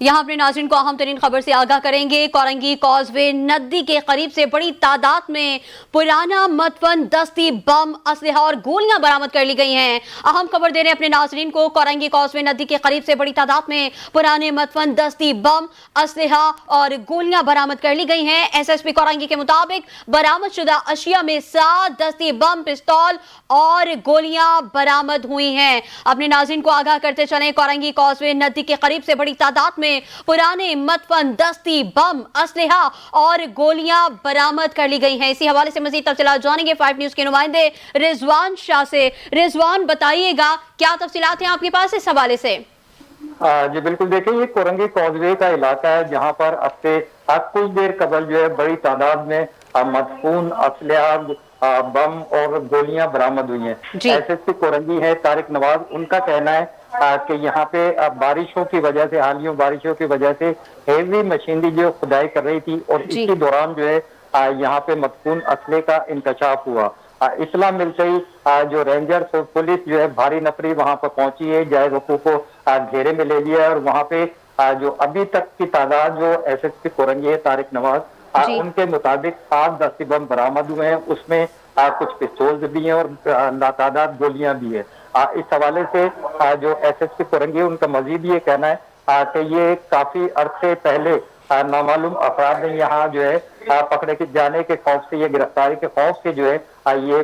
यहाँ अपने नाज़रीन को अहम तरीन खबर से आगाह करेंगे। कोरंगी कॉजवे नदी के करीब से बड़ी तादाद में पुराना मतवन, दस्ती, बम, असलहा और गोलियां बरामद कर ली गई हैं। अहम खबर दे रहे हैं अपने नाज़रीन को। कोरंगी कॉजवे नदी के करीब से बड़ी तादाद में पुराने मतवन, दस्ती, बम, असलहा और गोलियां बरामद कर ली गई हैं। एसएसपी कोरंगी के मुताबिक बरामद शुदा अशिया में 7 दस्ती, बम, पिस्तौल और गोलियां बरामद हुई हैं। अपने नाज़रीन को आगाह करते चले, कोरंगी कॉजवे नदी के करीब से बड़ी तादाद में पुराने मतवन, दस्ती, बम, असलहा और गोलियां बरामद कर ली गई हैं। इसी हवाले से मजीद तफसीलात जानेंगे 5 न्यूज़ के नुमाइंदे रिजवान शाह से। रिजवान, बताइएगा क्या तफसीलात हैं आपके पास इस हवाले से? जी बिल्कुल, देखिए ये कोरंगी कॉजवे का इलाका है जहां पर अब से कुछ देर कबल जो है बड़ी तादाद में मदफून, असलहा, बम और गोलियां बरामद हुई हैं। एसएसपी कोरंगी है तारिक नवाज, उनका कहना है कि यहाँ पे बारिशों की वजह से, हालियों बारिशों की वजह से हेवी मशीनरी जो खुदाई कर रही थी और इसी दौरान जो है यहाँ पे मदफून असले का इंकशाफ हुआ। इत्तला मिलते ही जो रेंजर्स और पुलिस जो है भारी नफरी वहां पर पहुंची है, जाए वकू को घेरे में ले लिया है और वहां पे जो अभी तक की तादाद जो एसएसपी कोरंगी है तारिक नवाज, उनके मुताबिक 7 दस्ती बम बरामद हुए हैं, उसमें कुछ पिस्तौल भी हैं और लातादाद गोलियां भी है। इस हवाले से जो एसएसपी कोरंगी उनका मजीद ये कहना है कि ये काफी अरसे पहले नामालूम अफराद ने यहाँ जो है पकड़े के जाने के खौफ से, ये गिरफ्तारी के खौफ से जो है ये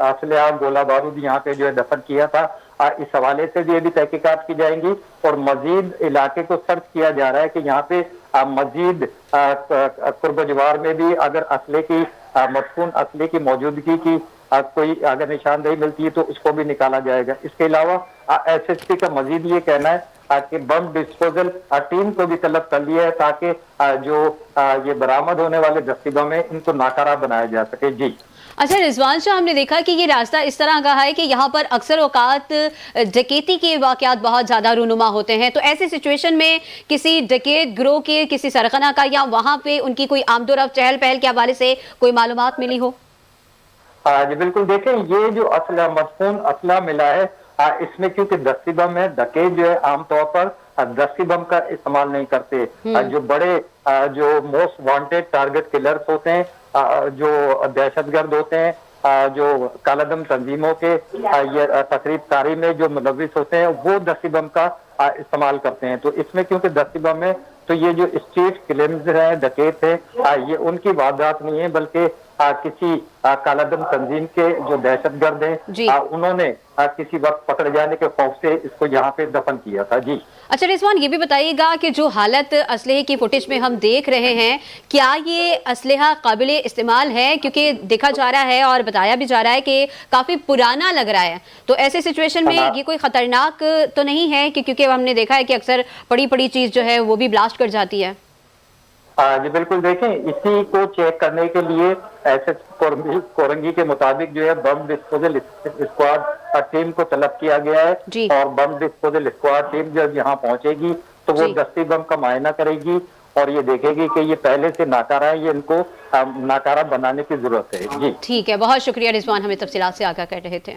असलहा, गोला बारूद यहाँ पे जो है दफन किया था। इस हवाले से भी ये भी तहकीकात की जाएंगी और मजीद इलाके को सर्च किया जा रहा है कि यहाँ पे मजीद कुर्बजवार में भी अगर असले की मदफून असले की मौजूदगी की कोई अगर निशानदेही मिलती है तो उसको भी निकाला जाएगा। इसके अलावा एसएसपी का मजीद ये कहना है कि बम डिस्पोजल टीम को भी तलब कर लिया है ताकि जो ये बरामद होने वाले दस्ती बम है इनको नाकारा बनाया जा सके। जी अच्छा रिजवान शाह, हमने देखा कि ये रास्ता इस तरह का है कि यहाँ पर अक्सर औकात डकैती के वाक़यात बहुत ज़्यादा रूनुमा होते हैं, तो ऐसी सिचुएशन में किसी डकैत ग्रोह के किसी सरगना का या वहाँ पे उनकी कोई आमदोरफ्त, चहल पहल के हवाले से कोई मालूमात मिली हो? जी बिल्कुल, देखें ये जो असला मदफून असला मिला है इसमें क्योंकि दस्ती बम है, डकैत जो है आमतौर पर दस्ती बम का इस्तेमाल नहीं करते। जो बड़े जो मोस्ट वांटेड टारगेट किलर्स होते हैं, जो दहशतगर्द होते हैं, जो कालादम तंजीमों के ये तकरीब कारी में जो मुलविस होते हैं वो दस्ती बम का इस्तेमाल करते हैं। तो इसमें क्योंकि दस्ती बम है तो ये जो स्ट्रीट किलिंग्स है, डकैत है, ये उनकी वारदात नहीं है बल्कि किसी कालादम तंजीम के जो दहशतगर्द हैं उन्होंने किसी वक्त पकड़ जाने के खौफ से इसको यहाँ पे दफन किया था। जी अच्छा रिजवान, ये भी बताइएगा कि जो हालत असलहे की फुटेज में हम देख रहे हैं, क्या ये असलहा काबिले इस्तेमाल है? क्योंकि देखा जा रहा है और बताया भी जा रहा है कि काफी पुराना लग रहा है, तो ऐसे सिचुएशन में ये कोई खतरनाक तो नहीं है कि क्योंकि हमने देखा है कि अक्सर बड़ी बड़ी चीज जो है वो भी ब्लास्ट कर जाती है। जी बिल्कुल, देखें इसी को चेक करने के लिए एसएसपी कोरंगी के मुताबिक जो है बम डिस्पोजल स्क्वाड टीम को तलब किया गया है और बम डिस्पोजल स्क्वाड टीम जब यहाँ पहुंचेगी तो वो दस्ती बम का मुआयना करेगी और ये देखेगी कि ये पहले से नाकारा है, ये इनको नाकारा बनाने की जरूरत है। जी ठीक है, बहुत शुक्रिया रिजवान, हमें तफसीलात से आगाह कर रहे थे।